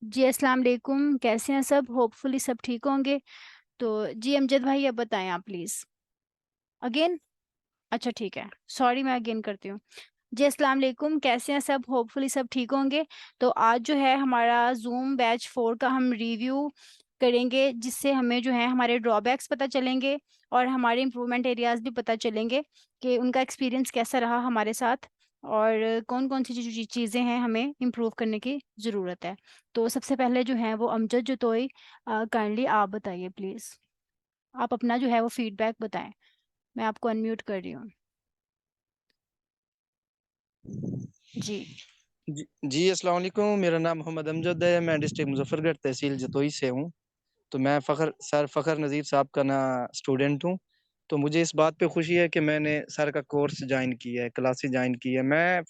जी अस्सलाम वालेकुम, कैसे हैं सब? होपफुली सब ठीक होंगे। तो जी अमजद भाई अब बताएं आप प्लीज़। अगेन? अच्छा ठीक है, सॉरी मैं अगेन करती हूँ। जी अस्सलाम वालेकुम, कैसे हैं सब? होपफुली सब ठीक होंगे। तो आज जो है हमारा ज़ूम बैच 4 का हम रिव्यू करेंगे, जिससे हमें जो है हमारे ड्रॉबैक्स पता चलेंगे और हमारे इम्प्रूवमेंट एरियाज़ भी पता चलेंगे कि उनका एक्सपीरियंस कैसा रहा हमारे साथ और कौन-कौन सी चीज़ें हैं हमें इम्प्रूव करने की ज़रूरत है। तो सबसे पहले जो है वो अमजद जतोई, काइंडली आप बताइए प्लीज़। आप अपना जो है वो फीडबैक बताएँ। मैं आपको अनम्यूट कर रही हूँ। जी। जी अस्सलाम वालेकुम। मेरा नाम मोहम्मद अमजद है। मैं डिस्ट्रिक्ट मुजफ्फरगढ़ तहसील जतोई से हूँ। तो मैं फ़खर नज़ीर साहब का ना स्टूडेंट हूँ। तो मुझे इस बात पे खुशी है कि मैंने सर का कोर्स ज्वाइन किया है, क्लासेस ज्वाइन की है। मैं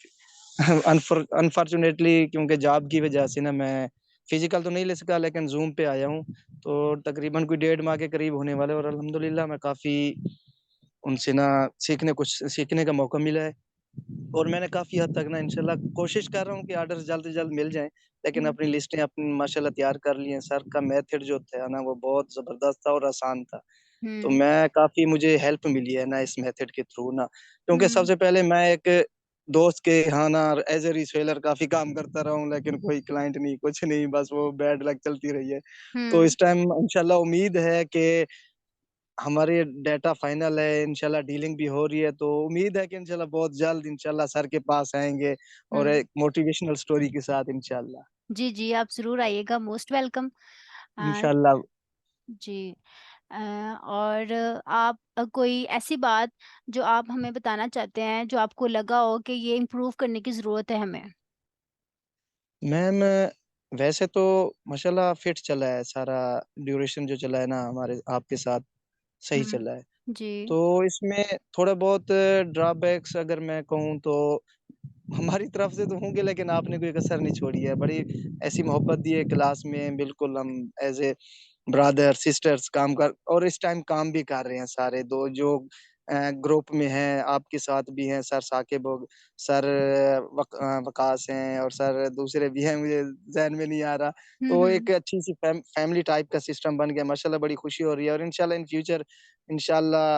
अनफॉर्चुनेटली क्योंकि जॉब की वजह से ना मैं फिजिकल तो नहीं ले सका, लेकिन जूम पे आया हूँ। तो तकरीबन कोई 1.5 माह के करीब होने वाले, और अल्हम्दुलिल्लाह मैं काफ़ी उनसे ना कुछ सीखने का मौका मिला है। और मैंने काफ़ी हद तक ना इंशाल्लाह कोशिश कर रहा हूँ कि ऑर्डर्स जल्द से जल्द मिल जाएँ, लेकिन हुँ, अपनी लिस्टें अपनी माशाल्लाह तैयार कर ली हैं। सर का मेथड जो था ना वो बहुत ज़बरदस्त था और आसान था। तो हुँ, मैं काफ़ी मुझे हेल्प मिली है ना इस मेथड के थ्रू ना, क्योंकि हुँ, सबसे पहले मैं एक दोस्त के यहाँ ना एज़ अ रीसेलर काफ़ी काम करता रहा हूँ, लेकिन कोई क्लाइंट नहीं, कुछ नहीं, बस वो बैड लक चलती रही है। तो हुँ। इस टाइम इंशाल्लाह उम्मीद है कि हमारे डाटा फाइनल है, इंशाल्लाह डीलिंग भी हो रही है, तो उम्मीद है कि इंशाल्लाह बहुत जल्द इंशाल्लाह सर के पास आएँगे और हुँ। एक मोटिवेशनल स्टोरी के साथ इंशाल्लाह। जी, जी, आप ज़रूर आइएगा, मोस्ट वेलकम। अ, इंशाल्लाह। जी। और आप कोई ऐसी बात जो आप हमें बताना चाहते हैं, जो आपको लगा हो कि ये इम्प्रूव करने की ज़रूरत है हमें? मैम, वैसे तो माशाल्लाह फिट चला है सारा, ड्यूरेशन जो चला है ना हमारे आपके साथ सही हुँ। चला है। जी। तो इसमें थोड़ा बहुत ड्रॉबैक्स अगर मैं कहूँ तो हमारी तरफ से तो होंगे, लेकिन आपने कोई कसर नहीं छोड़ी है। बड़ी ऐसी मोहब्बत दी है क्लास में, बिल्कुल हम एज़ ए ब्रदर सिस्टर्स काम कर, और इस टाइम काम भी कर रहे हैं सारे दो जो ग्रुप में हैं, आपके साथ भी हैं सर साकिब और सर वकास हैं, और सर दूसरे भी हैं, मुझे ज़हन में नहीं आ रहा। हुँ, तो हुँ। एक अच्छी-सी फैमिली टाइप का सिस्टम बन गया, माशाल्लाह बड़ी खुशी हो रही है, और इंशाल्लाह इन फ्यूचर इंशाल्लाह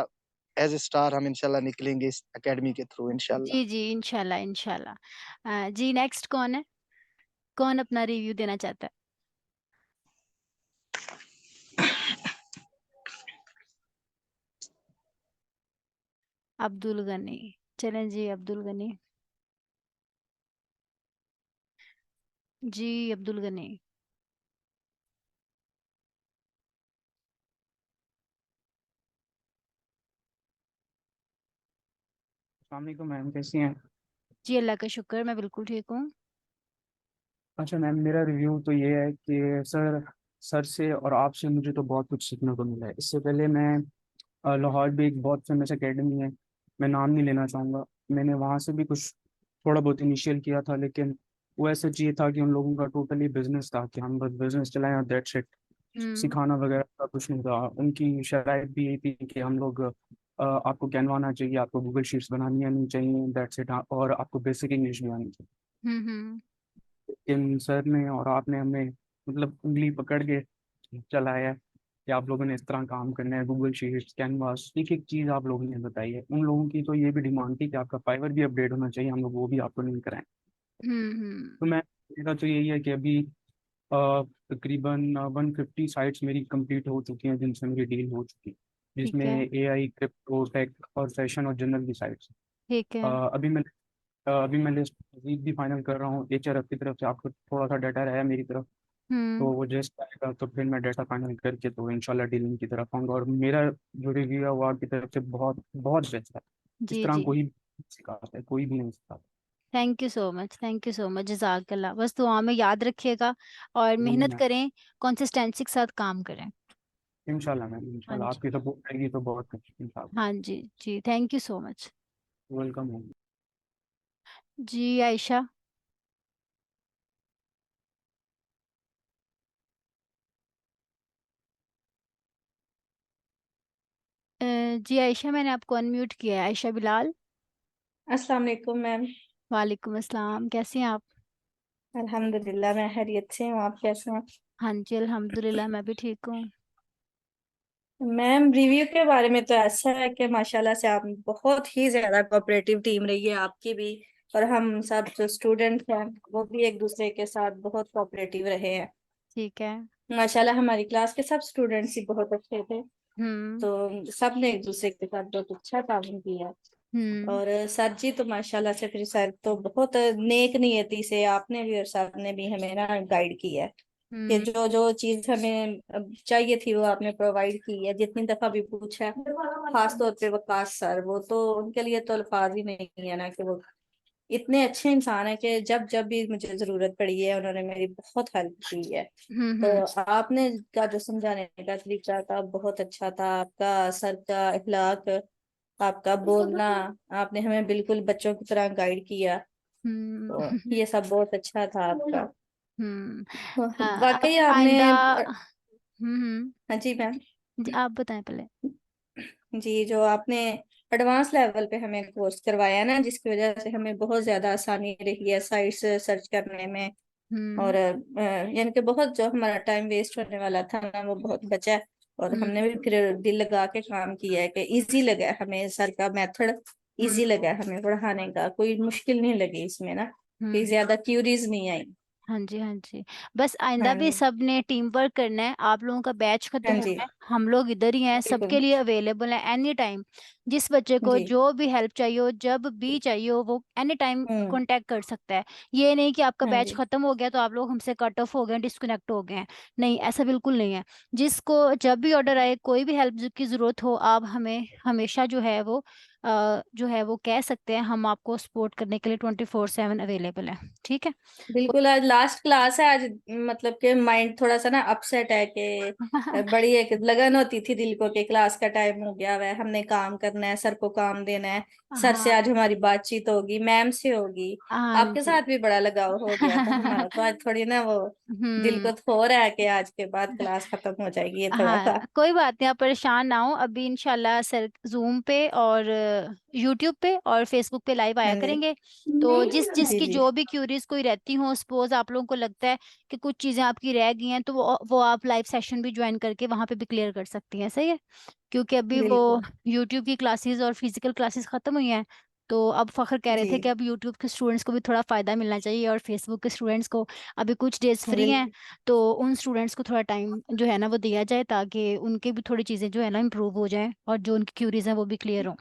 एज़ अ स्टार हम इंशाल्लाह निकलेंगे इस अकेडमी के थ्रू इंशाल्लाह। जी, जी, इंशाल्लाह, इंशाल्लाह। जी नेक्स्ट कौन है? कौन अपना रिव्यू देना चाहता है? अब्दुल गनी। चलें जी अब्दुल गनी। जी, अब्दुल गनी। अस्सलाम वालेकुम मैम, कैसी हैं? जी, अल्लाह का शुक्र मैं बिल्कुल ठीक हूँ। अच्छा मैम, मेरा रिव्यू तो ये है कि सर से और आपसे मुझे तो बहुत कुछ सीखने को मिला है। इससे पहले मैं लाहौर भी एक बहुत फेमस एकेडमी है, मैं नाम नहीं लेना चाहूँगा। मैंने वहाँ से भी कुछ थोड़ा बहुत इनिशियल किया था, लेकिन वो ऐसा चाहिए था कि उन लोगों का टोटली बिजनेस था कि हम बस बिजनेस चलाएं और दैट्स इट। हुँ, सिखाना वगैरह का कुछ नहीं था। उनकी शराइत भी यही थी कि हम लोग आपको कैनवा आना चाहिए, आपको गूगल शीट्स बनानी आनी चाहिए, दैट्स इट, और आपको बेसिक इंग्लिश भी आनी चाहिए। हुँ, हुँ। लेकिन सर ने और आपने हमें मतलब उंगली पकड़ के चलाया कि आप लोगों ने इस तरह काम करना है, गूगल शीट्स, कैनवास, एक एक चीज़ आप लोगों ने बताई है। उन लोगों की तो ये भी डिमांड थी कि आपका फाइवर भी अपडेट होना चाहिए, हम लोग वो भी आपको नहीं कराएं। हुँ, हुँ। तो मैं, मेरा तो यही है कि अभी तकरीबन 150 साइट्स मेरी कंप्लीट हो चुकी हैं जिनसे मेरी डील हो चुकी है, जिसमें ठीक है, एआई, क्रिप्टो, टेक और फैशन और जनरल की साइट्स। ठीक है। अभी मैं लिस्ट भी फाइनल कर रहा हूँ। एचआरएफ की तरफ से आपको थोड़ा सा डाटा रहा है मेरी तरफ, तो हुँ। वो जस्ट आएगा तो फिर मैं डाटा फाइनल करके तो इंशाल्लाह डीलिंग की तरफ आऊँगा। और मेरा जो रिव्यू है वो आपकी तरफ से बहुत बहुत बेस्ट है। इस जी, तरह जी। कोई भी नहीं सिखाता है, कोई भी नहीं सिखाता। थैंक यू सो मच, जज़ाकल्लाह। बस दुआ में याद रखिएगा और मेहनत मैम, करें, कंसिस्टेंसी के साथ काम करें। इंशाल्लाह मैम, हाँ इंशाल्लाह जी। आपकी सपोर्ट रहेगी तो बहुत कुछ इंशाल्लाह। हाँ जी, जी, thank you so much. Welcome ma'am. जी, आयशा। जी आयशा मैंने आपको अनम्यूट किया है, आयशा बिलाल। अस्सलाम वालेकुम मैम। वालेकुम अस्सलाम, कैसी हैं आप? अल्हम्दुलिल्लाह मैं खैरियत से हूँ। आप कैसे हैं? हाँ जी अल्हम्दुलिल्लाह, मैं भी ठीक हूँ। मैम, रिव्यू के बारे में तो ऐसा है कि माशाल्लाह से आप बहुत ही ज्यादा कोऑपरेटिव टीम रही है आपकी भी, और हम सब जो स्टूडेंट हैं वो भी एक दूसरे के साथ बहुत कोऑपरेटिव रहे हैं। ठीक है। माशाल्लाह हमारी क्लास के सब स्टूडेंट्स ही बहुत अच्छे थे। हम्म। तो सब ने एक दूसरे के साथ बहुत अच्छा काम किया। हम्म। और सर जी तो माशाल्लाह से, फिर सर तो बहुत नेक नियति से आपने भी और सर ने भी हमें ना गाइड किया है कि हम्म। जो जो चीज हमें चाहिए थी वो आपने प्रोवाइड की है, जितनी दफा भी पूछा है। खास तौर पे वकास सर, वो तो उनके लिए तो अल्फाज ही नहीं है ना, कि वो इतने अच्छे इंसान है कि जब जब भी मुझे जरूरत पड़ी है उन्होंने मेरी बहुत हेल्प की है। हम्म। तो आपने का जो समझाने का तरीका था बहुत अच्छा था, आपका सर का इखलाक, आपका बोलना, आपने हमें बिल्कुल बच्चों की तरह गाइड किया। तो हम्म। ये सब बहुत अच्छा था आपका। हम्म। अब वाकई आपने। आइंदा। हम्म। हाँ जी मैम। जी आप बताएं पहले। जी, जो आपने एडवांस लेवल पे हमें कोर्स करवाया ना, जिसकी वजह से हमें बहुत ज्यादा आसानी रही है साइट्स सर्च करने में। और हम्म। यानी कि बहुत जो हमारा टाइम वेस्ट होने वाला था ना वो बहुत बचा है। और हम्म। हमने भी फिर दिल लगा के काम किया है कि इजी लगा है हमें, सर का मेथड हम्म। इजी लगा है हमें पढ़ाने का, कोई मुश्किल नहीं लगी इसमें ना, कि हम्म। ज्यादा क्यूरीज नहीं आई। हाँ जी हाँ जी। बस आइंदा हाँ भी जी। सबने टीम वर्क करना है। आप लोगों का बैच खत्म हाँ जी। होना है, हम लोग इधर ही हैं, बिल्कुल। सबके लिए अवेलेबल है एनी टाइम। जिस बच्चे को जी। जो भी हेल्प चाहिए हो, जब भी चाहिए हो, वो एनी टाइम हम्म। कांटेक्ट कर सकता है। ये नहीं कि आपका हाँ बैच जी। खत्म हो गया तो आप लोग हमसे कट ऑफ हो गए, डिस्कनेक्ट हो गए हैं। नहीं, ऐसा बिल्कुल नहीं है। जिसको जब भी ऑर्डर आए, कोई भी हेल्प की जरूरत हो, आप हमें हमेशा जो है वो कह सकते हैं। हम आपको सपोर्ट करने के लिए 24/7 अवेलेबल है। ठीक है। बिल्कुल, आज लास्ट क्लास है आज। मतलब कि माइंड थोड़ा सा ना अपसेट है कि बड़ी एक लगन होती थी दिल को कि क्लास का टाइम हो गया हुआ है, हमने काम करना है, सर को काम देना है। सर से हाँ। आज हमारी बातचीत होगी, मैम से होगी। हाँ आपके जी। साथ भी बड़ा लगाव हो गया था हमारा, तो आज थोड़ी ना वो दिल हम्म। को हो रहा है कि आज के बाद क्लास खत्म हो जाएगी, ये थोड़ा हाँ, सा। कोई बात नहीं, आप परेशान ना हो। अभी इंशाल्लाह सर जूम पे और यूट्यूब पे और फेसबुक पे लाइव हाँ आया जी। करेंगे। तो जिस जी जिसकी जी। जो भी क्यूरीज कोई रहती हो, सपोज आप लोगों को लगता है कि कुछ चीजें आपकी रह गई हैं, तो वो आप लाइव सेशन भी ज्वाइन करके वहां पे भी क्लियर कर सकती हैं। सही है। क्योंकि अभी वो बिल्कुल। यूट्यूब की क्लासेस और फिजिकल क्लासेस खत्म हुई हैं। तो अब फखर कह रहे जी। थे कि अब यूट्यूब के स्टूडेंट्स को भी थोड़ा फायदा मिलना चाहिए, और फेसबुक के स्टूडेंट्स को अभी कुछ डेज फ्री हैं। बिल्कुल। तो उन स्टूडेंट्स को थोड़ा टाइम जो है ना वो दिया जाए, ताकि उनके भी थोड़ी चीजें जो है ना इम्प्रूव हो जाएं, और जो उनकी क्यूरीज हैं वो भी क्लियर हो।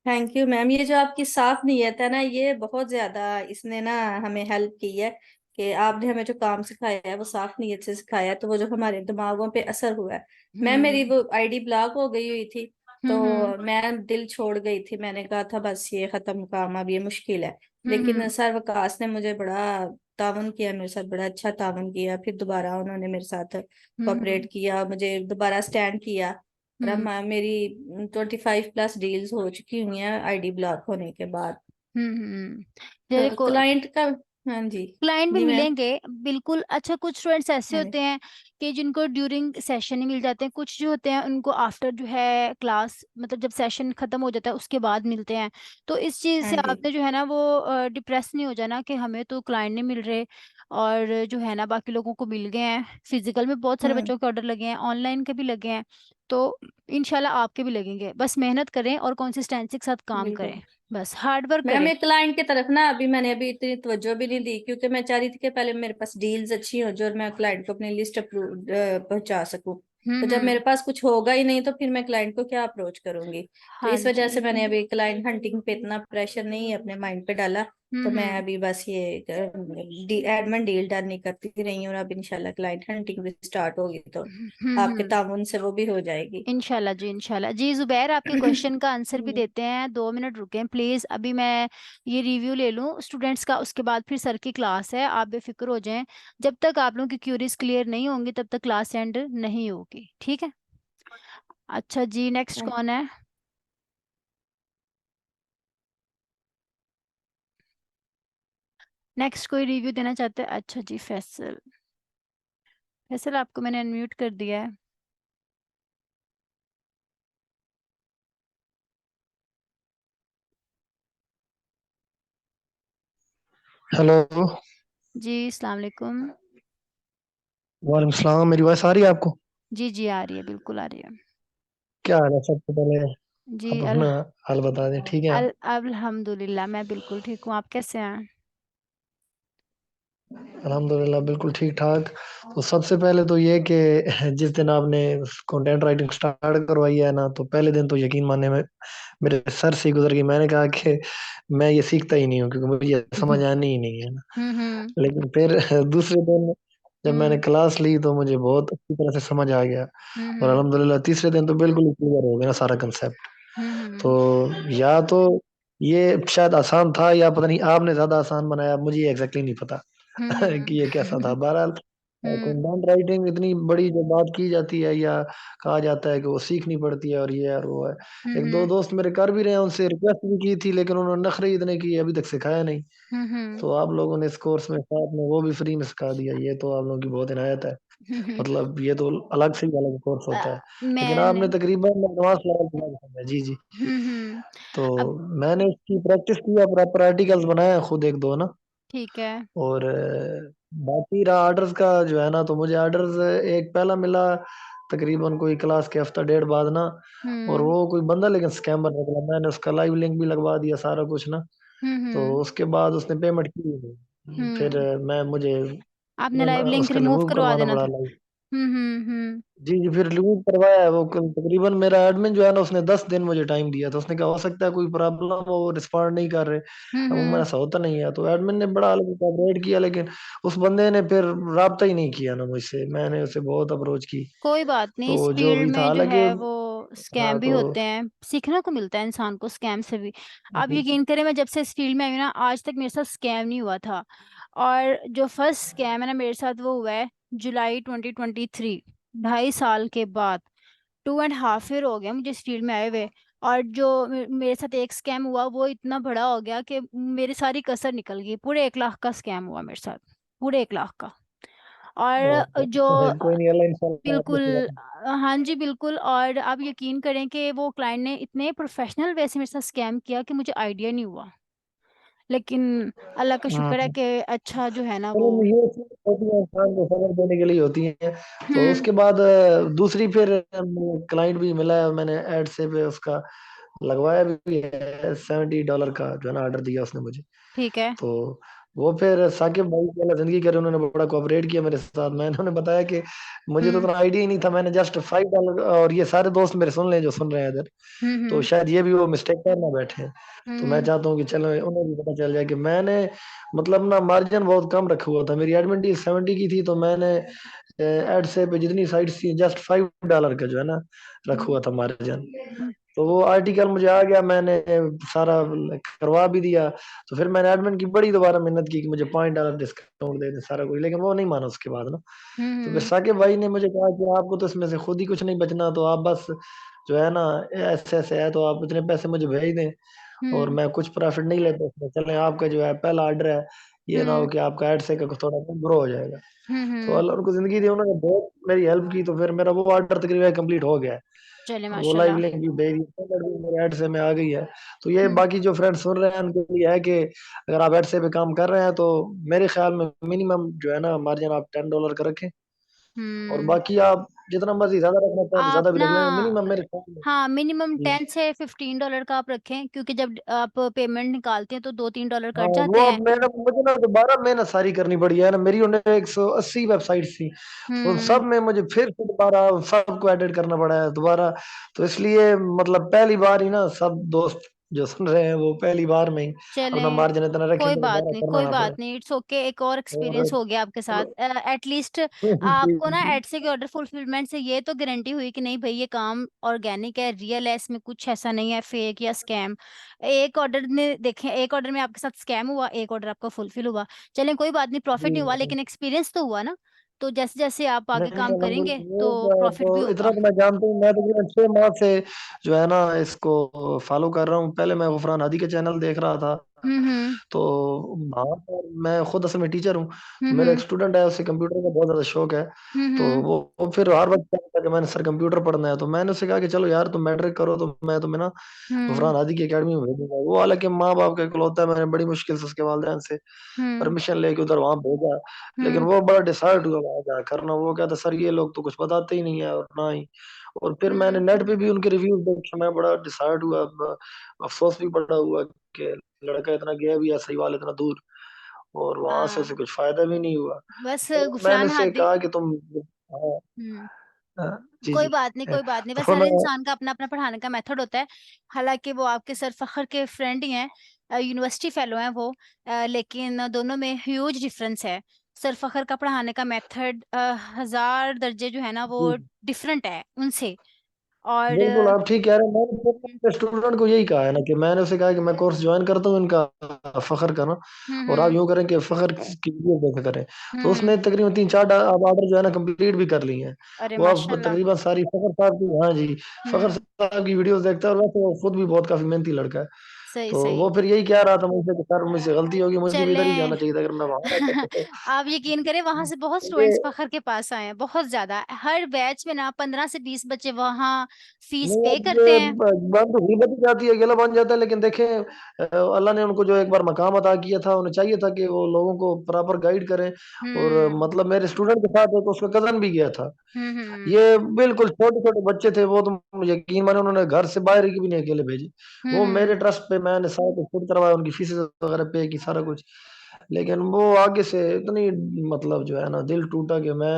थैंक यू मैम, ये जो आपकी साफ नीयत है ना, ये बहुत ज्यादा इसने ना हमें हेल्प की है कि आपने हमें जो काम सिखाया है वो साफ नीयत से सिखाया है, तो वो जो हमारे दिमागों पे असर हुआ है। मैम, मेरी हम्म। वो आईडी ब्लॉक हो गई हुई थी, तो हम्म। मैं दिल छोड़ गई थी, मैंने कहा था बस ये खत्म काम, अब ये मुश्किल है। लेकिन हम्म। सर वकास ने मुझे बड़ा तावन किया, मेरे साथ बड़ा अच्छा तावन किया, फिर दोबारा उन्होंने मेरे साथ हम्म। कोऑपरेट किया, मुझे दोबारा स्टैंड किया। और अब हम्म। मेरी 25+ डील्स हो चुकी हुई हैं आईडी ब्लॉक होने के बाद। जैसे क्लाइंट का। हाँ जी। क्लाइंट भी जी मैम। मिलेंगे बिल्कुल। अच्छा, कुछ स्टूडेंट्स ऐसे हाँ जी। होते हैं कि जिनको ड्यूरिंग सेशन ही मिल जाते हैं, कुछ जो होते हैं उनको आफ्टर जो है क्लास, मतलब जब सेशन खत्म हो जाता है उसके बाद मिलते हैं। तो इस चीज़ हाँ से जी। आपने जो है ना वो डिप्रेस नहीं हो जाना कि हमें तो क्लाइंट नहीं मिल रहे, और जो है ना बाकी लोगों को मिल गए हैं। फिजिकल में बहुत सारे हम्म। बच्चों के ऑर्डर लगे हैं, ऑनलाइन के भी लगे हैं। तो इंशाल्लाह आपके भी लगेंगे। बस मेहनत करें और कंसिस्टेंसी के साथ काम बिल्कुल। करें। बस हार्ड वर्क मैम, करें। एक क्लाइंट की तरफ ना अभी मैंने अभी इतनी तवज्जो भी नहीं दी, क्योंकि मैं चाह रही थी कि पहले मेरे पास डील्स अच्छी हो जो, और मैं क्लाइंट को अपनी लिस्ट अप्रूव पहुंचा सकूं। तो जब मेरे हम्म। पास कुछ होगा ही नहीं तो फिर मैं क्लाइंट को क्या अप्रोच करूंगी। तो हाँ इस वजह जी। से मैंने अभी क्लाइंट हंटिंग पे इतना प्रेशर नहीं अपने माइंड पे डाला। तो मैं हम्म। अभी बस ये एडमिन डील डन नहीं करती रही हूँ, और अब इंशाल्लाह क्लाइंट हंटिंग भी स्टार्ट होगी तो आपके हम्म। ताउन से वो भी हो जाएगी। इंशाल्लाह जी, इंशाल्लाह जी। जुबैर, आपके क्वेश्चन का आंसर भी देते हैं। 2 मिनट रुकें प्लीज। अभी मैं ये रिव्यू ले लूं स्टूडेंट्स का, उसके बाद फिर सर की क्लास है। आप बेफिक्र हो जाएं। जब तक आप लोगों की क्यूरीज क्लियर नहीं होंगी तब तक क्लास एंड नहीं होगी। ठीक है। अच्छा जी, नेक्स्ट कौन है? नेक्स्ट कोई रिव्यू देना चाहते हैं? अच्छा जी, फैसल। फैसल, आपको मैंने अनम्यूट कर दिया है। हेलो। जी अस्सलाम वालेकुम। वालेकुम सलाम। मेरी वॉइस आ रही है आपको? जी जी आ रही है, बिल्कुल आ रही है। क्या हाल है? सबसे पहले जी आप अपना हाल बता दें, ठीक है आप? अल्हम्दुलिल्लाह, मैं बिल्कुल ठीक हूँ। आप कैसे हैं? अल्हम्दुलिल्लाह बिल्कुल ठीक ठाक। तो सबसे पहले तो ये कि जिस दिन आपने कंटेंट राइटिंग स्टार्ट करवाई है ना, तो पहले दिन तो यकीन मानने में मेरे सर से ही गुजर गई। मैंने कहा कि मैं ये सीखता ही नहीं हूँ, क्योंकि मुझे ये समझ आनी ही नहीं है ना। हम्म। लेकिन फिर दूसरे दिन जब मैंने हम्म क्लास ली तो मुझे बहुत अच्छी तरह से समझ आ गया। और हम्म अल्हम्दुलिल्लाह तीसरे दिन तो बिल्कुल ही क्लियर हो गया ना सारा कंसेप्ट। तो हम्म या तो ये शायद आसान था, या पता नहीं आपने ज्यादा आसान बनाया, मुझे ये एग्जैक्टली नहीं पता कि ये कैसा था। बहरहाल हम्म कंटेंट राइटिंग इतनी बड़ी जो बात की जाती है या कहा जाता है कि वो सीखनी पड़ती है और ये और वो है। एक दो हम्म दोस्त मेरे कर भी रहे हैं, उनसे रिक्वेस्ट भी की थी, लेकिन उन्होंने नखरे ही इतने किए, अभी तक सिखाया नहीं। हम्म तो आप लोगों ने इस कोर्स में साथ में वो भी फ्री में सिखा दिया, ये तो आप लोगों की बहुत इनायत है। हम्म। मतलब ये तो अलग से ही अलग कोर्स अ, होता है। लेकिन मैंने आपने तकरीबन एडवांस लेवल पे समझा है। जी जी। हम्म। तो अब मैंने इसकी प्रैक्टिस किया, प्रॉपर आर्टिकल्स बनाए खुद एक दो ना। ठीक है। और बाकी रहा ऑर्डर्स का जो है ना, तो मुझे ऑर्डर्स एक पहला मिला तकरीबन कोई क्लास के हफ्ता डेढ़ बाद ना। और हम्म वो कोई बंदा लेकिन स्कैमर निकला। मैंने उसका लाइव लिंक भी लगवा दिया, सारा कुछ ना। तो हम्म उसके बाद उसने पेमेंट की ही नहीं। फिर हम्म। मुझे आपने लाइव लिंक उसका रिमूव रिमूव करवा करवाना देना पड़ा था। लाइव। हम्म। जी जी, फिर रिमूव करवाया है वो। तकरीबन मेरा एडमिन जो है ना, उसने 10 दिन मुझे टाइम दिया था। उसने कहा हो सकता है कोई प्रॉब्लम हो, वो रिस्पॉन्ड नहीं कर रहे। अमूमन हम्म। ऐसा होता नहीं है। तो एडमिन ने बड़ा अलग कोऑपरेट किया, लेकिन उस बंदे ने फिर राब्ता ही नहीं किया ना मुझसे। मैंने उसे बहुत अप्रोच की। कोई बात नहीं, इस तो जो फील्ड भी था, में जो हालांकि है वो हाँ स्कैम भी तो होते हैं, सीखने को मिलता है इंसान को स्कैम से भी। आप यकीन करें, मैं जब से इस फील्ड में आई हूं ना, आज तक मेरे साथ स्कैम नहीं हुआ था। और जो फर्स्ट स्कैम है ना मेरे साथ, वो हुआ है जुलाई 2023, 2.5 साल के बाद। 2.5 ईयर हो गया मुझे इस फील्ड में आए हुए। और जो मेरे साथ एक स्कैम हुआ, वो इतना बड़ा हो गया कि मेरी सारी कसर निकल गई। पूरे 1 लाख का स्कैम हुआ मेरे साथ, पूरे 1 लाख का। और जो कोई नहीं, अल्लाह इंशाल्लाह आपको बिल्कुल सिखा। हाँ जी बिल्कुल। और आप यकीन करें कि वो क्लाइंट ने इतने प्रोफेशनल वे से मेरे साथ स्कैम किया कि मुझे आइडिया नहीं हुआ। लेकिन अल्लाह का शुक्र है हाँ, कि अच्छा जो है ना वो। चलो ये चीज़ होती है, इंसान को समझ देने के लिए होती है। तो हम्म उसके बाद दूसरी फिर क्लाइंट भी मिला है। मैंने एड से पे उसका लगवाया भी है। $70 का जो है ना ऑर्डर दिया उसने मुझे। ठीक है। तो वो फिर साकिब भाई की अल्लाह जिंदगी करे, उन्होंने बड़ा कोऑपरेट किया मेरे साथ। मैंने उन्हें बताया कि मुझे तो हम्म इतना आइडिया ही नहीं था। मैंने जस्ट $5, और ये सारे दोस्त मेरे सुन लें जो सुन रहे हैं इधर, तो हम्म शायद ये भी वो मिस्टेक कर ना बैठे। तो मैं हम्म चाहता हूँ कि चलो उन्हें भी पता चल जाए कि मैंने मतलब ना मार्जिन बहुत कम रखा हुआ था। मेरी एडमिन डी 70 की थी, तो मैंने एड से पे जितनी साइट्स थी जस्ट $5 का जो है ना रखा हम्म हुआ था मार्जिन। हम्म तो वो आर्टिकल मुझे आ गया, मैंने सारा करवा भी दिया। तो फिर मैंने एडमिन की बड़ी दोबारा मेहनत की कि मुझे $5 डिस्काउंट दे दें, सारा कुछ, लेकिन वो नहीं माना उसके बाद ना। तो फिर हम्म साकिब भाई ने मुझे कहा कि आपको तो इसमें से खुद ही कुछ नहीं बचना, तो आप बस जो है ना ऐसे ऐसे है, तो आप इतने पैसे मुझे भेज दें और हम्म मैं कुछ प्रॉफिट नहीं लेता इसमें। चलें, आपका जो है पहला ऑर्डर है, ये ना हो हम्म कि आपका एड से का थोड़ा ग्रो हो जाएगा। तो हम्म। अल्लाह उनको जिंदगी दी, उन्होंने बहुत मेरी हेल्प की। तो फिर मेरा वो ऑर्डर तकरीबन कंप्लीट हो गया है। चले और वो लाइव माशाल्लाह। लिंक भी भेज दी, पेमेंट भी मेरे ऐड से में आ गई है। तो ये हम्म बाकी जो फ्रेंड्स सुन रहे हैं उनके लिए है कि अगर आप ऐड से पे काम कर रहे हैं, तो मेरे ख्याल में मिनिमम जो है ना मार्जिन आप $10 का रखें। और हम्म। बाकी आप जितना मर्जी ज्यादा रखना चाहें तो आप ज्यादा भी ना, रख लें, मिनिमम मेरे ख्याल में। हाँ मिनिमम जी। 10 से $15 का आप रखें, क्योंकि जब आप पेमेंट निकालते हैं तो 2-3 डॉलर हाँ, कट जाते वो अब हैं। मैंने मुझे ना दोबारा मेहनत सारी करनी पड़ी है ना। मेरी उन्हें 180 वेबसाइट थी, तो उन हम्म। सब में मुझे फिर से दोबारा सबको एडिट करना पड़ा है दोबारा। तो इसलिए मतलब पहली बार ही ना, सब दोस्त जो सुन रहे हैं वो पहली बार में ही अपना चलें, मार्जिन इतना रखें कोई कि बात दोबारा नहीं, करना कोई ना बात पड़े। नहीं, इट्स ओके। एक और और एक्सपीरियंस हो गया आपके साथ। चलो। एटलीस्ट जी आपको ना जी। एडसे के ऑर्डर फुलफिलमेंट से ये तो गारंटी हुई कि नहीं भाई ये काम ऑर्गेनिक है, रियल है, इसमें कुछ ऐसा नहीं है फेक या स्कैम। एक ऑर्डर में देखें, एक ऑर्डर में आपके साथ स्कैम हुआ, एक ऑर्डर आपका फुलफिल हुआ। चलें कोई बात नहीं, प्रॉफिट जी नहीं हुआ जी। लेकिन एक्सपीरियंस तो हुआ ना। तो जैसे जैसे आप आगे नहीं काम करेंगे अल्हम्दुलिल्लाह, तो वो प्रॉफिट तो भी इतना होगा। तो मैं जानता हूँ। मैं तकरीबन 6 माह से जो है ना इसको फॉलो कर रहा हूँ। पहले मैं गुफरान हादी के चैनल देख रहा था, हम्म तो वहाँ पर मैं खुद असल में टीचर हूँ, तो मेरा एक हम्म स्टूडेंट है, उसे कंप्यूटर का बहुत ज़्यादा शौक है। तो हम्म वो फिर हर वक्त कहता है कि मैंने सर कंप्यूटर पढ़ना है, तो मैंने उससे कहा कि चलो यार तुम मैट्रिक करो तो मैं तुम्हें ना हम्म गफरान हादी की अकेडमी में भेजूंगा। वो हालांकि माँ बाप का इकलौता है, मैंने बड़ी मुश्किल से उसके वालिदैन से हम्म परमिशन लेके उधर वहाँ भेजा, लेकिन हम्म वो बड़ा डिसाइड हुआ वहाँ जाकर ना। वो कहता सर ये लोग तो कुछ बताते ही नहीं है और ना ही। और फिर मैंने नेट पे भी उनके रिव्यूज देखे, मैं बड़ा डिसाइड हुआ, अफसोस भी बड़ा हुआ कि लड़का इतना गया भी है सही वाले इतना दूर, और वहां से हाँ, उसे कुछ फायदा भी नहीं हुआ। बस तो मैंने गुफरान उससे हादी। कहा कि तुम, हाँ, हम्म हाँ, जी कोई जी, बात नहीं, कोई बात नहीं, बस तो हर मैं, इंसान का अपना अपना पढ़ाने का मेथड होता है। हालांकि वो आपके सर फखर के फ्रेंड ही हैं, यूनिवर्सिटी फेलो हैं वो, लेकिन दोनों में ह्यूज डिफरेंस है। सर फखर का पढ़ाने का मेथड 1000 दर्जे जो है ना वो जी डिफरेंट है उनसे। और बिल्कुल आप ठीक कह रहे हैं। मैंने तो अपने स्टूडेंट को यही कहा है ना कि मैंने उसे कहा कि मैं कोर्स ज्वाइन करता हूँ इनका फखर का ना, और आप हम्म यूँ करें कि फखर की वीडियो देखा करें। तो हम्म उसने तकरीबन 3-4 अब ऑर्डर जो है ना कंप्लीट भी कर ली हैं। अरे वो अब माशाल्लाह। तकरीबन सारी फखर साहब की, हाँ जी, फखर हम्म साहब की वीडियोस देखता है, और वैसे वो खुद भी बहुत काफी मेहनती लड़का है। सही तो सही। वो फिर यही कह रहा था मुझसे कि सर मुझसे गलती होगी, मुझे भी चले इधर ही जाना चाहिए था, अगर मैं वहां रहता तो। आप यकीन करें, वहां से बहुत ये स्टूडेंट्स फखर के पास आए हैं, बहुत ज्यादा। हर बैच में ना 15 से 20 बच्चे वहाँ फीस नहीं, पे अब करते ये हैं। बात तो हुई बती जाती है, गिला बन जाता है, लेकिन देखें अल्लाह ने उनको जो एक बार मकाम अता किया था, उन्हें चाहिए था कि वो लोगों को प्रॉपर गाइड करें। और हम्म मतलब मेरे स्टूडेंट के साथ एक उसका कजन भी गया था। हम्म ये बिल्कुल छोटे छोटे बच्चे थे, वो तो यकीन माने उन्होंने घर से बाहर की भी नहीं अकेले भेजे। वो मेरे हम्म ट्रस्ट पे मैंने सारा कुछ खुद करवाया, उनकी फीस वगैरह पे की, सारा कुछ। लेकिन वो आगे से इतनी, मतलब जो है ना, दिल टूटा कि मैं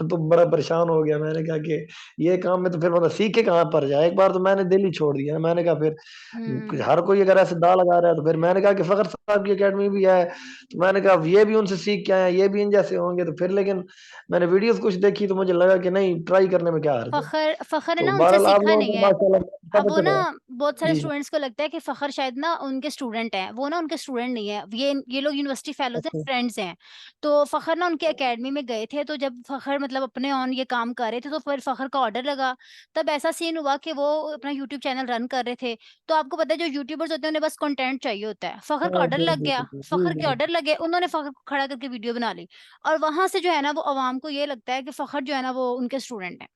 तो बड़ा परेशान हो गया। मैंने कहा कि ये काम में तो फिर मतलब सीख के कहाँ पर जाए। एक बार तो मैंने दिल ही छोड़ दिया। मैंने कहा फिर हम्म हर कोई अगर ऐसे दाव लगा रहा है, तो फिर मैंने कहा कि फखर साहब की एकेडमी भी है, तो मैंने कहा ये भी उनसे सीख के आए हैं, ये भी इन जैसे होंगे। तो फिर लेकिन मैंने वीडियोस कुछ देखी तो मुझे लगा कि नहीं, ट्राई करने में क्या हर्ज है। फखर फखर है तो ना, उनसे बहरहाल आप सीखा लोगों नहीं को है। माशाल्लाह अब पता वो ना, चला। बहुत सारे जी जी, स्टूडेंट्स को लगता है कि फखर शायद ना उनके स्टूडेंट हैं, वो ना उनके स्टूडेंट नहीं है। ये लोग यूनिवर्सिटी फेलोज हैं, अच्छा, फ्रेंड्स हैं। तो फखर ना उनके एकेडमी में गए थे, तो जब फखर मतलब अपने ऑन ये काम कर रहे थे, तो फिर फखर का ऑर्डर लगा। तब ऐसा सीन हुआ कि वो अपना यूट्यूब चैनल रन कर रहे थे। तो आपको पता है जो यूट्यूबर्स होते हैं उन्हें बस कंटेंट चाहिए होता है। फखर का हाँ ऑर्डर जी लग जी गया, जी फखर जी के जी। ऑर्डर लगे, उन्होंने फखर को खड़ा करके वीडियो बना ली। और वहां से जो है ना वो अवाम को ये लगता है कि फखर जो है ना वो उनके स्टूडेंट है।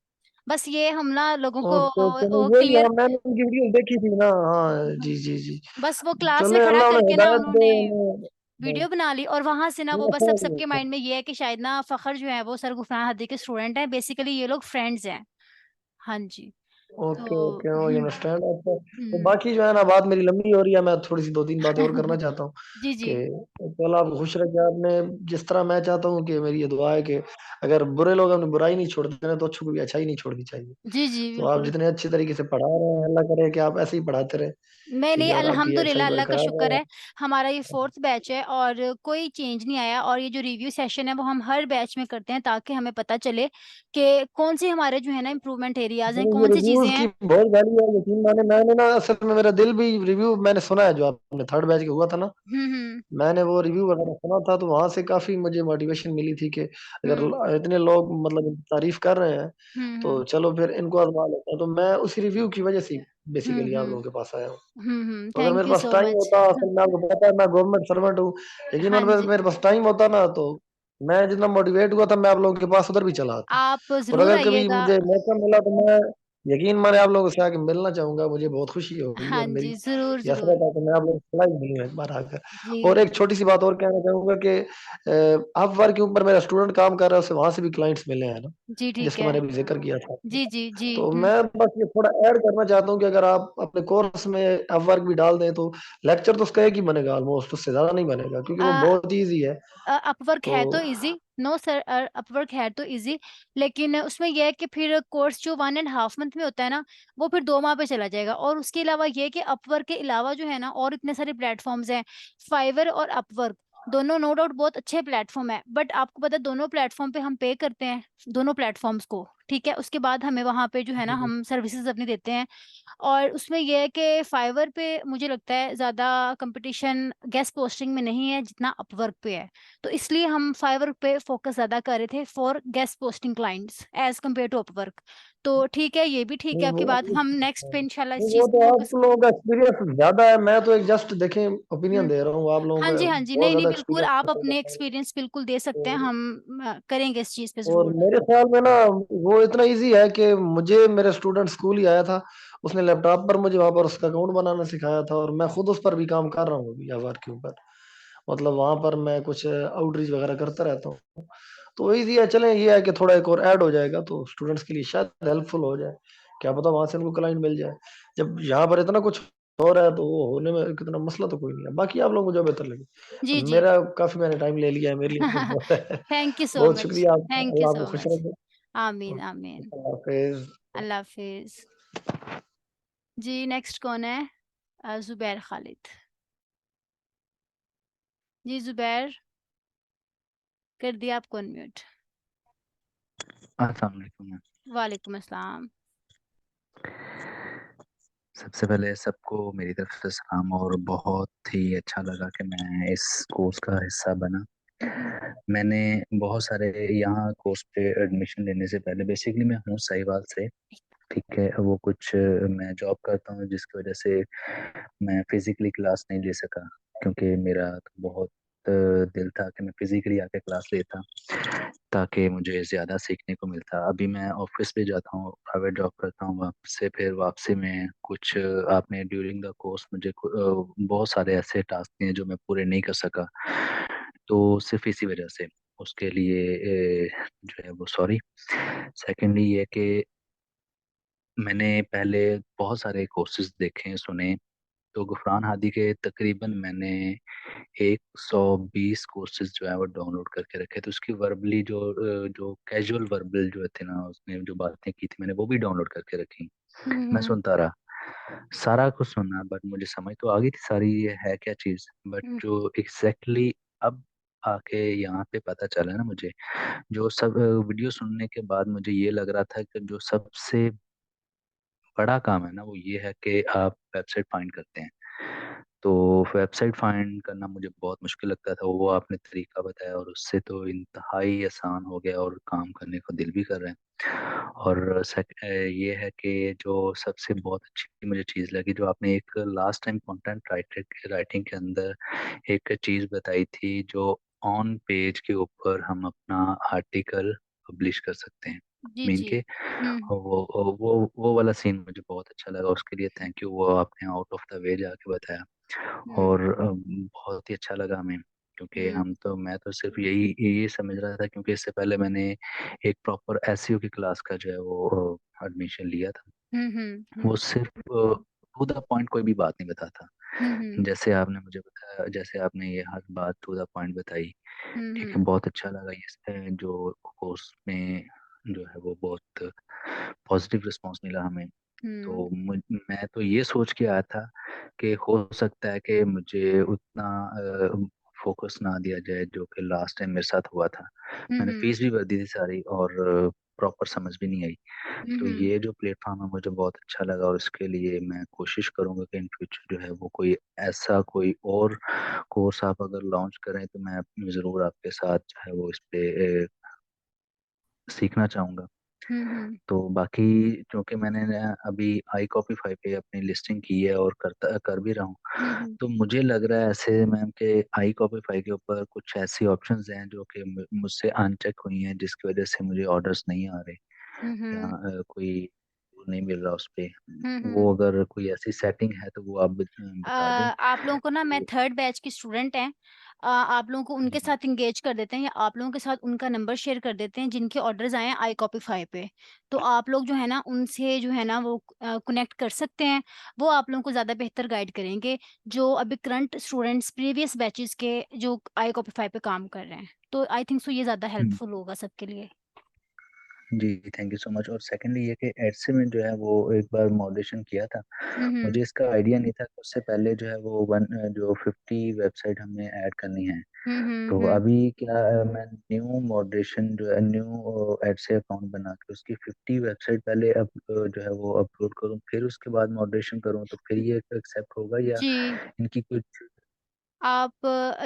बस ये हम ना लोगों को ओके ओके, नहीं वो वही, हाँ क्लियर, मैंने उनकी वीडियो देखी थी ना, हाँ जी जी जी। बस वो क्लास में चले खड़ा अल्लाह उन्हें करके ना हिदायत दे उन्होंने उन्हें। हाँ, वीडियो बना ली। और वहां से ना वो मैं बस अब समझ सबके गया। माइंड में ये है कि शायद ना फखर जो है वो सर गुफरान हदी के स्टूडेंट है, बेसिकली ये लोग फ्रेंड्स हैं। हाँ जी। ओके तो ओके, आई अंडरस्टैंड। अच्छा, तो हम्म, बाकी जो है ना, बात मेरी लंबी हो रही है, मैं थोड़ी सी 2-3 बातें और करना चाहता हूँ जी जी कि चलो आप खुश रखिए। आपने जिस तरह, मैं चाहता हूँ कि मेरी ये दुआ है कि अगर बुरे लोग अपनी बुराई नहीं छोड़ते ना, तो अच्छों को भी अच्छाई नहीं छोड़नी चाहिए। जी जी तो आप बिल्कुल। जितने अच्छे तरीके से पढ़ा रहे हैं, अल्लाह करे कि आप ऐसे ही पढ़ाते रहे। नहीं ठीक नहीं, है, और आपकी ये अच्छाई अल्हम्दुलिल्लाह, अल्लाह का बरकरार शुक्र रहे। है। हमारा ये 4th बैच है और कोई चेंज नहीं आया। और ये जो रिव्यू सेशन है वो हम हर बैच में करते हैं, ताकि हमें पता चले कि कौन से हमारे जो है ना इम्प्रूवमेंट एरियाज हैं, नहीं, ये कौन सी चीजें रिव्यूज की हैं। बहुत वैल्यू है, यकीन माने। मैंने ना असल में मेरा दिल भी, रिव्यू मैंने सुना है जो आपने थर्ड बैच का हुआ था ना, हम्म। मैंने वो रिव्यू वगैरह सुना था, तो वहां से काफी मुझे मोटिवेशन मिली थी कि अगर हम्म इतने लोग मतलब इनकी तारीफ कर रहे हैं, तो हम्म चलो फिर इनको आजमा लेते हैं। तो मैं उसी रिव्यू की वजह से बेसिकली आप लोगों के पास आया हूँ। तो अगर थैंक मेरे you pass so time much. होता, असल में आपको पता है मैं गवर्नमेंट सर्वेंट हूँ, लेकिन हाँ मेरे जी, मेरे पास टाइम होता ना, तो मैं जितना मोटिवेट हुआ था, मैं आप लोगों के पास उधर भी चला आता। आप और जरूर अगर कभी आइएगा। मुझे मौका मिला तो मैं, यकीन माने, आप लोगों से आके मिलना चाहूंगा। मुझे बहुत खुशी होगी, हाँ और मेरी जी, जरूर ये जरूर। हसरत है कि मैं आप लोगों से थोड़ा ही मिलूँ एक बार आकर। जी और एक छोटी सी बात और कहना चाहूंगा कि अपवर्क के ऊपर मेरा स्टूडेंट काम कर रहा है, उसे वहां से भी क्लाइंट्स मिले हैं ना, जी ठीक जिसका है। मैंने अभी जिक्र किया था। जी जी जी तो मैं बस ये थोड़ा ऐड करना चाहता हूँ कि अगर आप अपने कोर्स में अपवर्क भी डाल दें, तो लेक्चर तो उसका एक ही बनेगा, ऑलमोस्ट उससे ज्यादा नहीं बनेगा, क्योंकि वो बहुत ईजी है। अपवर्क तो है तो इजी, नो सर, अपवर्क है तो इजी। लेकिन उसमें यह है कि फिर कोर्स जो 1.5 मंथ में होता है ना, वो फिर 2 माह पे चला जाएगा। और उसके अलावा ये है कि अपवर्क के अलावा जो है ना और इतने सारे प्लेटफॉर्म्स हैं। फाइवर और अपवर्क दोनों नो डाउट बहुत अच्छे प्लेटफॉर्म है, बट आपको पता है दोनों प्लेटफॉर्म पे हम पे करते हैं, दोनों प्लेटफॉर्म्स को। ठीक है। उसके बाद हमें वहाँ पे जो है ना हम सर्विसेज अपनी देते हैं, और उसमें यह है कि फाइवर पे मुझे लगता है ज़्यादा कंपटीशन गेस्ट पोस्टिंग में नहीं है जितना अपवर्क पे है, तो इसलिए हम फाइवर पे फोकस ज़्यादा कर रहे थे for guest posting clients as compared to Upwork. तो ठीक है, ये भी ठीक नहीं है आपकी वो बात, हम नेक्स्ट पे इंशाल्लाह इस नहीं, वो चीज़ तो पे आप फोकस। लोगों का एक्सपीरियंस ज्यादा है, मैं तो एक जस्ट देखें ओपिनियन हम्म, दे रहा हूँ। आप लोगों हाँ का जी हाँ जी, बहुत नहीं नहीं ज्यादा बिल्कुल, आप अपने एक्सपीरियंस एक्सपीरियंस बिल्कुल दे सकते हैं, है। हम करेंगे इस चीज़ पे और ज़रूर। मेरे ख्याल में ना वो इतना इजी है कि मुझे मेरे स्टूडेंट स्कूल ही आया था, उसने लैपटॉप पर मुझे वहां पर उसका अकाउंट बनाना सिखाया था, और मैं खुद उस पर भी काम कर रहा हूँ अभी आभार के ऊपर। मतलब वहां पर मैं कुछ आउटरीच वगैरह करता रहता हूँ, तो इजी है। चलें, ये है कि थोड़ा एक और ऐड हो जाएगा तो स्टूडेंट्स के लिए शायद हेल्पफुल हो जाए, क्या पता वहां से उनको क्लाइंट मिल जाए। जब यहाँ पर इतना कुछ हो रहा है तो वो होने में कितना मसला तो कोई नहीं है। बाकी आप लोगों को जो बेहतर लगे। जी जी। मेरा काफी मैंने टाइम ले लिया है, मेरे लिए तो बहुत है। थैंक यू सो बहुत मच, शुक्रिया आपका, थैंक यू अल्लाह सो आपको खुश मच। रखे। आमीन आमीन। अल्लाह हाफिज। अल्लाह हाफिज। जी नेक्स्ट कौन है? जुबैर खालिद। जी जुबैर, कर दिया आपको अनम्यूट। अस्सलाम वालेकुम। वालेकुम अस्सलाम। सबसे पहले सबको मेरी तरफ से सलाम, और बहुत ही अच्छा लगा कि मैं इस कोर्स का हिस्सा बना। मैंने बहुत सारे यहाँ कोर्स पे एडमिशन लेने से पहले, बेसिकली मैं हूँ सहीवाल से, ठीक है। वो कुछ मैं जॉब करता हूँ जिसकी वजह से मैं फिजिकली क्लास नहीं ले सका, क्योंकि मेरा तो बहुत दिल था कि मैं फिजिकली आके क्लास लेता ताकि मुझे ज़्यादा सीखने को मिलता। अभी मैं ऑफिस पे जाता हूँ, प्राइवेट जॉब करता हूँ, वापस फिर वापसी में कुछ आपने ड्यूरिंग द कोर्स मुझे बहुत सारे ऐसे टास्क दिए जो मैं पूरे नहीं कर सका, तो सिर्फ इसी वजह से उसके लिए जो है वो सॉरी। सेकेंडली ये कि मैंने पहले बहुत सारे कोर्सेज देखे सुने, तो गुफरान हादी के तकरीबन मैंने 120 कोर्सेज जो है वो डाउनलोड करके रखे। तो उसकी वर्बली जो कैजुअल वर्बल जो थे ना, उसने जो बातें की थी मैंने वो भी डाउनलोड करके रखी। मैं सुनता रहा, सारा कुछ सुना, बट मुझे समझ तो आ गई थी सारी ये है क्या चीज़, बट जो एग्जैक्टली अब आके यहाँ पे पता चला ना मुझे, जो सब वीडियो सुनने के बाद मुझे ये लग रहा था कि जो सबसे बड़ा काम है ना वो ये है कि आप वेबसाइट फाइंड करते हैं। तो वेबसाइट फाइंड करना मुझे बहुत मुश्किल लगता था, वो आपने तरीका बताया और उससे तो इंतहाई आसान हो गया और काम करने को दिल भी कर रहे हैं। और ये है कि जो सबसे बहुत अच्छी मुझे चीज़ लगी, जो आपने एक लास्ट टाइम कंटेंट राइटिंग के अंदर एक चीज़ बताई थी, जो ऑन पेज के ऊपर हम अपना आर्टिकल पब्लिश कर सकते हैं। जी मीन जी। के वो वाला सीन मुझे बहुत अच्छा लगा, उसके लिए थैंक यू। वो आपने आउट ऑफ द वे जाके बताया, और बहुत ही अच्छा लगा हमें, क्योंकि मैं तो सिर्फ यही समझ रहा था, क्योंकि इससे पहले मैंने एक प्रॉपर एसईओ की क्लास का जो है वो एडमिशन लिया था। वो सिर्फ टू द पॉइंट कोई भी बात नहीं बताता, जैसे आपने मुझे बताया, जैसे आपने ये हर बात टू द पॉइंट बताई, ठीक है। बहुत अच्छा लगा ये जो कोर्स में जो है वो बहुत पॉजिटिव रिस्पांस मिला हमें। तो मैं तो ये सोच के आया था कि हो सकता है कि मुझे उतना फोकस ना दिया जाए जो कि लास्ट टाइम मेरे साथ हुआ था। मैंने फीस भी भर दी थी सारी, और प्रॉपर समझ भी नहीं आई। तो ये जो प्लेटफॉर्म है मुझे बहुत अच्छा लगा, और इसके लिए मैं कोशिश करूंगा कि इन फ्यूचर जो है वो कोई ऐसा कोई और कोर्स आप अगर लॉन्च करें तो मैं ज़रूर आपके साथ जो है वो इस पे सीखना चाहूँगा। तो बाकी क्योंकि मैंने अभी आई कॉपी 5 पे अपनी लिस्टिंग की है और कर भी रहा हूँ, तो मुझे लग रहा है ऐसे मैम के आई कॉपी 5 के ऊपर कुछ ऐसी ऑप्शंस हैं जो कि मुझसे अनचेक हुई हैं, जिसकी वजह से मुझे ऑर्डर्स नहीं आ रहे, या कोई वो नहीं मिल रहा उस पे। वो अगर कोई ऐसी सेटिंग है तो वो आप बता दें। आप लोगों को ना, मैं तो थर्ड बैच की स्टूडेंट हैं, आप लोगों को उनके साथ इंगेज कर देते हैं, या आप लोगों के साथ उनका नंबर शेयर कर देते हैं जिनके ऑर्डर्स आए हैं आई कॉपी 5 पे। तो आप लोग जो है ना उनसे जो है ना वो कनेक्ट कर सकते हैं, वो आप लोगों को ज़्यादा बेहतर गाइड करेंगे, जो अभी करंट स्टूडेंट्स प्रीवियस बैचेस के जो आई कॉपी 5 पे काम कर रहे हैं। तो आई थिंक सो ये ज़्यादा हेल्पफुल होगा सबके लिए। जी थैंक यू सो मच। और सेकंडली ये कि एडसे में जो है वो एक बार मॉडरेशन किया था, हम्म मुझे इसका आइडिया नहीं था कि उससे पहले जो है वो जो 50 वेबसाइट हमने ऐड करनी है। तो हम्म। अभी क्या मैं न्यू मॉडरेशन जो है न्यू एडसे अकाउंट बना के उसकी 50 वेबसाइट पहले जो है वो अपलोड करूँ, फिर उसके बाद मॉडरेशन करूँ, तो फिर ये एक्सेप्ट होगा या जी इनकी कुछ? आप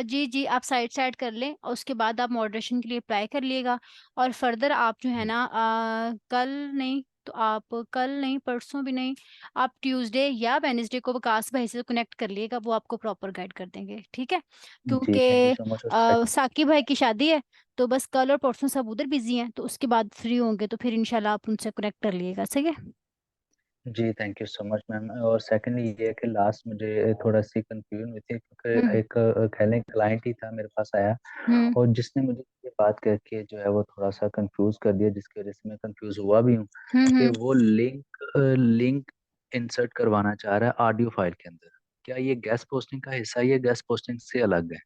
जी जी आप साइड साइड कर लें और उसके बाद आप मॉडरेशन के लिए अप्लाई कर लिएगा। और फर्दर आप जो है जी ना कल नहीं तो आप कल नहीं परसों भी नहीं, आप ट्यूसडे या वेनेसडे को विकास भाई से कनेक्ट कर लिएगा, वो आपको प्रॉपर गाइड कर देंगे, ठीक है? जी थैंक यू क्योंकि सो मच। और साकिब भाई की शादी है, तो बस कल और परसों सब उधर बिजी हैं, तो उसके बाद फ्री होंगे तो फिर इंशाल्लाह आप उनसे कनेक्ट कर लिएगा, सही है? जी thank you so much ma'am. और सेकंडली ये है कि लास्ट मुझे थोड़ा सी कंफ्यूजन हुई थी, क्योंकि हम्म एक कह लें क्लाइंट ही था मेरे पास आया, हम्म और जिसने मुझे ये बात करके जो है वो थोड़ा सा कंफ्यूज कर दिया, जिसकी वजह से मैं कंफ्यूज हुआ भी हूँ कि हम्म। वो लिंक इंसर्ट करवाना चाह रहा है ऑडियो फाइल के अंदर। क्या ये गेस्ट पोस्टिंग का हिस्सा है, ये गेस्ट पोस्टिंग से अलग है?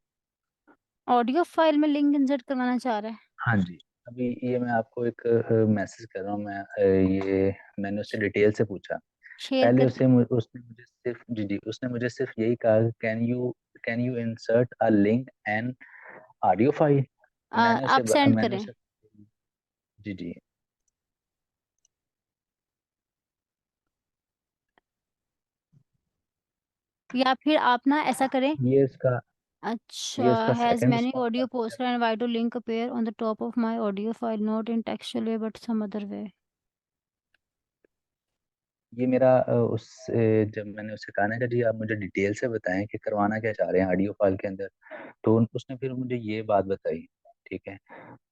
ऑडियो फाइल में लिंक इंसर्ट करवाना चाह रहा है? हाँ जी। अभी ये मैं आपको एक मैसेज कर रहा हूँ, मैं ये मैंने उससे डिटेल से पूछा। शेयर पहले कर। उसने मुझे सिर्फ जी उसने मुझे सिर्फ यही कहा, can you insert a link and audio file. आप सेंड मैंने करें उसे जी जी या फिर आप ना ऐसा करें। ये इसका अच्छा, ये उसका has second many response audio था। Poster and why to link appear on the top of my audio file not in textual way but some other way. ये मेरा जब मैंने उससे कहा ना कि जी आप मुझे डिटेल से बताएं कि करवाना क्या चाह रहे हैं ऑडियो फाइल के अंदर, तो उसने फिर मुझे ये बात बताई। ठीक है।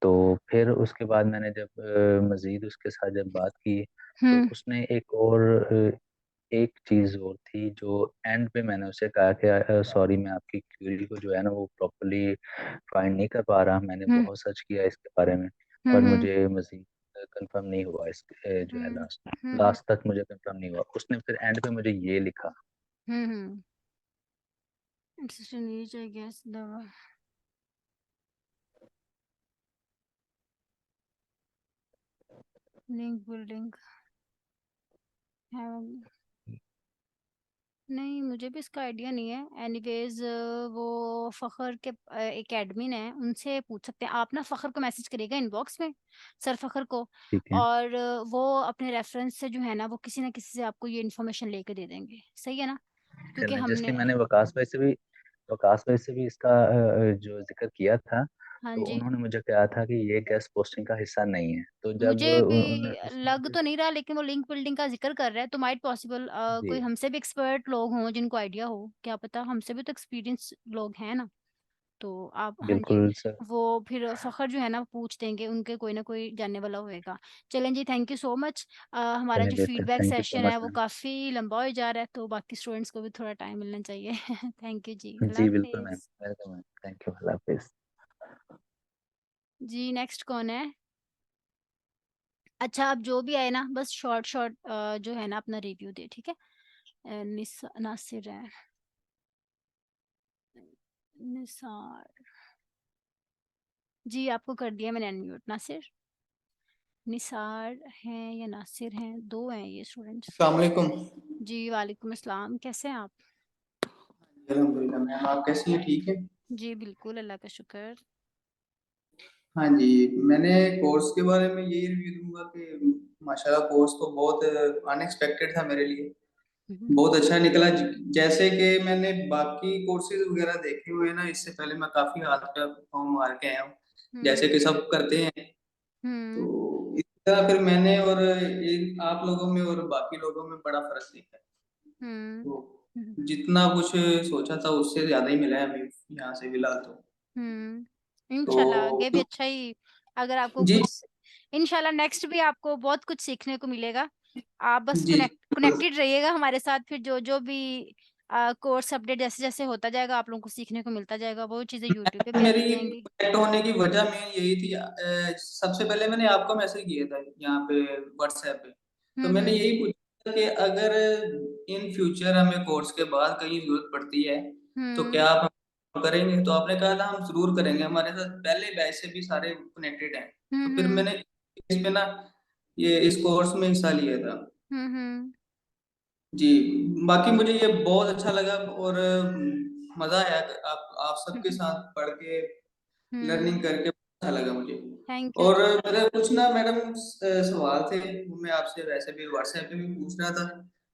तो फिर उसके बाद मैंने जब मजीद उसके साथ जब बात की, तो हम्म उसने एक चीज और थी जो एंड पे मैंने उसे कहा कि सॉरी मैं आपकी क्वेरी को जो है ना वो प्रॉपरली फाइंड नहीं कर पा रहा, मैंने हम्म बहुत सर्च किया इसके बारे में, पर हम्म मुझे मजीद कंफर्म नहीं हुआ इस जो है हम्म लास्ट हम्म लास्ट तक मुझे कंफर्म नहीं हुआ। उसने फिर एंड पे मुझे ये लिखा। Hmm. It's niche I guess the link building have. नहीं, मुझे भी इसका आइडिया नहीं है। एनीवेज वो फ़खर के एक एडमिन है, उनसे पूछ सकते हैं आप ना। फ़खर को मैसेज करिएगा इनबॉक्स में, सर फ़खर को। ठीक है। और वो अपने रेफरेंस से जो है ना वो किसी ना किसी से आपको ये इन्फॉर्मेशन लेके दे देंगे, सही है ना? क्योंकि चलें, जैसे हमने। मैंने वकास भाई से भी इसका जो जिक्र किया था, हाँ तो जी। उन्होंने मुझे कहा था कि ये गेस्ट पोस्टिंग का हिस्सा नहीं है। तो जब मुझे भी उसने लग मुझे तो नहीं रहा, लेकिन वो लिंक बिल्डिंग का जिक्र कर रहा है तो माइट पॉसिबल जी कोई हमसे भी एक्सपर्ट लोग हों जिनको आइडिया हो, क्या पता, हमसे भी तो एक्सपीरियंस लोग हैं ना। तो आप हाँ जी, बिल्कुल सर। वो फिर फ़खर जो है ना पूछ देंगे, उनके कोई ना कोई जानने वाला होएगा। चलें जी, थैंक यू सो मच। हमारा चलें जो बेहतर, feedback thank you so session है मच वो मैम। काफ़ी लंबा हो जा रहा है, तो बाकी स्टूडेंट्स को भी थोड़ा टाइम मिलना चाहिए। थैंक यू जी, अल्लाह जी बिल्कुल मैम, हाफिज़। वेलकम मैम, थैंक यू, अल्लाह हाफिज। जी नेक्स्ट कौन है? अच्छा, आप जो भी आए ना बस शॉर्ट शॉर्ट जो है ना अपना रिव्यू दे, ठीक है? नासिर है, निसार। जी आपको कर दिया मैंने अनम्यूट। नासिर, निसार हैं या नासिर हैं, दो हैं ये स्टूडेंट्स। अस्सलाम वालेकुम। जी वालेकुम अस्सलाम, कैसे हैं आप? अल्हम्दुलिल्लाह मैम, आप कैसी हैं? ठीक है। जी बिल्कुल, अल्लाह का शुक्र। हाँ जी, मैंने कोर्स के बारे में यही रिव्यू दूंगा कि माशाल्लाह कोर्स तो बहुत अनएक्सपेक्टेड था मेरे लिए, हम्म बहुत अच्छा निकला। जैसे कि मैंने बाकी कोर्सेज वगैरह देखे हुए हैं ना, इससे पहले मैं काफी हाथ पे फॉर्म मार के आया हूँ, जैसे हम्म कि सब करते हैं। तो हम्म इस तरह फिर मैंने और आप लोगों में और बाकी लोगों में बड़ा फर्क देखा है। हम्म हम्म तो जितना कुछ सोचा था उससे ज्यादा ही मिला है अभी यहाँ से फिलहाल तो। इंशाल्लाह आगे भी तो अच्छा ही, अगर आपको जी कुछ, इंशाल्लाह नेक्स्ट भी आपको बहुत कुछ सीखने को मिलेगा। आप बस जी कनेक्टेड रहिएगा हमारे साथ, फिर जो जो भी कोर्स अपडेट जैसे जैसे होता जाएगा आप लोगों को सीखने को मिलता जाएगा, वो चीज़ें यूट्यूब पे भी मेरी आती जाएंगी। कनेक्ट होने की वजह मेन यही थी, सबसे पहले मैंने आपको मैसेज किया था यहाँ पे व्हाट्सएप पे। तो मैंने हम्म यही पूछा कि अगर इन फ्यूचर हमें कोर्स के बाद कहीं जरूरत पड़ती है तो हम्म क्या आप हम करेंगे? तो आपने कहा था हम जरूर करेंगे, हमारे साथ पहले बैच से भी सारे कनेक्टेड हैं। तो फिर हम्म मैंने इस पे ना ये इस कोर्स में हिस्सा लिया था। हम्म। जी, बाकी मुझे ये बहुत अच्छा लगा और मजा आया आप सबके साथ पढ़ के लर्निंग करके अच्छा लगा मुझे। थैंक यू और जी। मेरे कुछ ना मैडम सवाल थे, वो मैं आपसे वैसे भी व्हाट्सएप पे भी पूछ रहा था,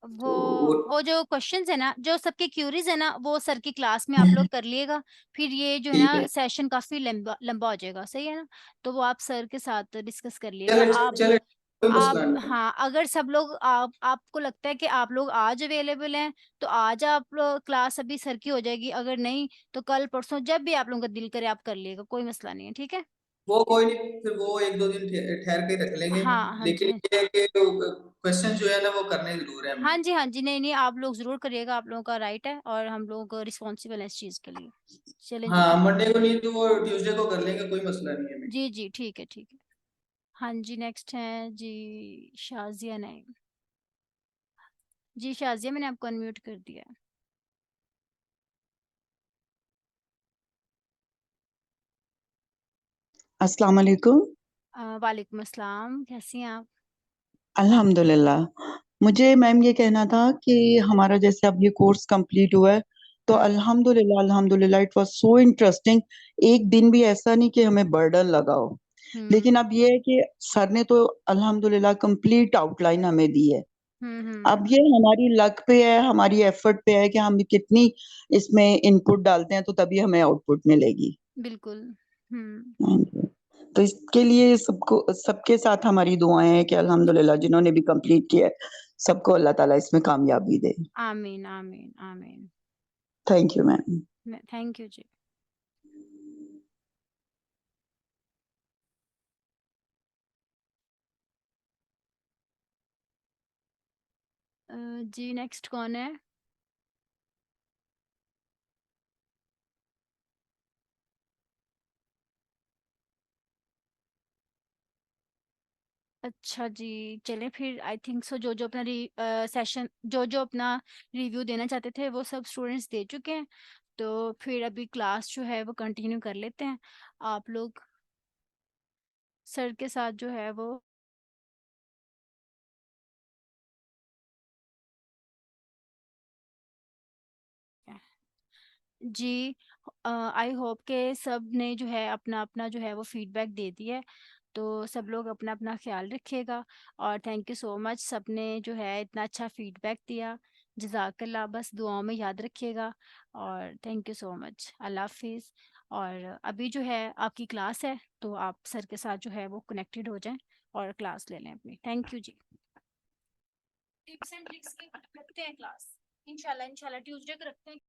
वो तो वो जो क्वेश्चंस है ना, जो सबके क्यूरीज है ना, वो सर की क्लास में आप लोग कर लिएगा। फिर ये जो है ठीक ना है। सेशन काफी लंबा लंबा हो जाएगा, सही है ना? तो वो आप सर के साथ डिस्कस कर लिएगा। चले चले, कोई आप मसला नहीं। हाँ, अगर सब लोग आपको लगता है कि आप लोग आज अवेलेबल हैं, तो आज आप लोग क्लास अभी सर की हो जाएगी। अगर नहीं तो कल परसों जब भी आप लोगों का दिल करे आप कर लिएगा, कोई मसला नहीं है, ठीक है? वो कोई नहीं, फिर वो एक दो दिन ठहर के रख लेंगे। हाँ हाँ जी, लेकिन हाँ ये है कि क्वेश्चन जो है ना वो करने जरूर है हमें। हाँ जी, हाँ जी। नहीं नहीं, आप लोग जरूर करिएगा, आप लोगों का राइट है और हम लोग रिस्पॉन्सिबल है इस चीज के लिए। चलें जी, हाँ, मंडे को नहीं तो वो ट्यूसडे को कर लेंगे, कोई मसला नहीं है हमें। जी जी, ठीक है ठीक है। हाँ जी, नेक्स्ट है जी शाजिया नईम। जी शाजिया, मैंने आपको अनम्यूट कर दिया है। अस्सलाम वालेकुम। वालेकुम अस्सलाम, कैसी हैं आप? अल्हम्दुलिल्लाह। मुझे मैम ये कहना था कि हमारा जैसे अब ये कोर्स कंप्लीट हुआ है, तो अल्हम्दुलिल्लाह अल्हम्दुलिल्लाह इट वाज सो इंटरेस्टिंग। एक दिन भी ऐसा नहीं कि हमें बर्डन लगा हो। लेकिन अब ये है कि सर ने तो अल्हम्दुलिल्लाह कंप्लीट आउटलाइन हमें दी है। अब ये हमारी लक पे है, हमारी एफर्ट पे है कि हम कितनी इसमें इनपुट डालते हैं तो तभी हमें आउटपुट मिलेगी। बिल्कुल। हाँ जी। तो इसके लिए सबको सबके साथ हमारी दुआएं हैं कि अल्हम्दुलिल्लाह जिन्होंने भी कंप्लीट किया है सबको अल्लाह ताला इसमें कामयाबी दे। आमीन आमीन आमीन। Thank you ma'am. Thank you जी। जी नेक्स्ट कौन है? अच्छा जी, चलें फिर। आई थिंक सो जो जो अपना सेशन जो जो अपना रिव्यू देना चाहते थे वो सब स्टूडेंट्स दे चुके हैं। तो फिर अभी क्लास जो है वो कंटिन्यू कर लेते हैं। आप लोग सर के साथ जो है वो जी, आई होप के सब ने जो है अपना अपना जो है वो फीडबैक दे दिया है। तो सब लोग अपना अपना ख्याल रखिएगा। और थैंक यू सो मच, सबने जो है इतना अच्छा फीडबैक दिया। जज़ाकल्लाह, बस दुआओं में याद रखिएगा। और थैंक यू सो मच, अल्लाह हाफिज़। और अभी जो है आपकी क्लास है, तो आप सर के साथ जो है वो कनेक्टेड हो जाएं और क्लास ले लें अपनी। थैंक यू जी। टिप्स एंड ट्रिक्स के रखते हैं क्लास, इंशाल्लाह इंशाल्लाह ट्यूसडे को रखते हैं।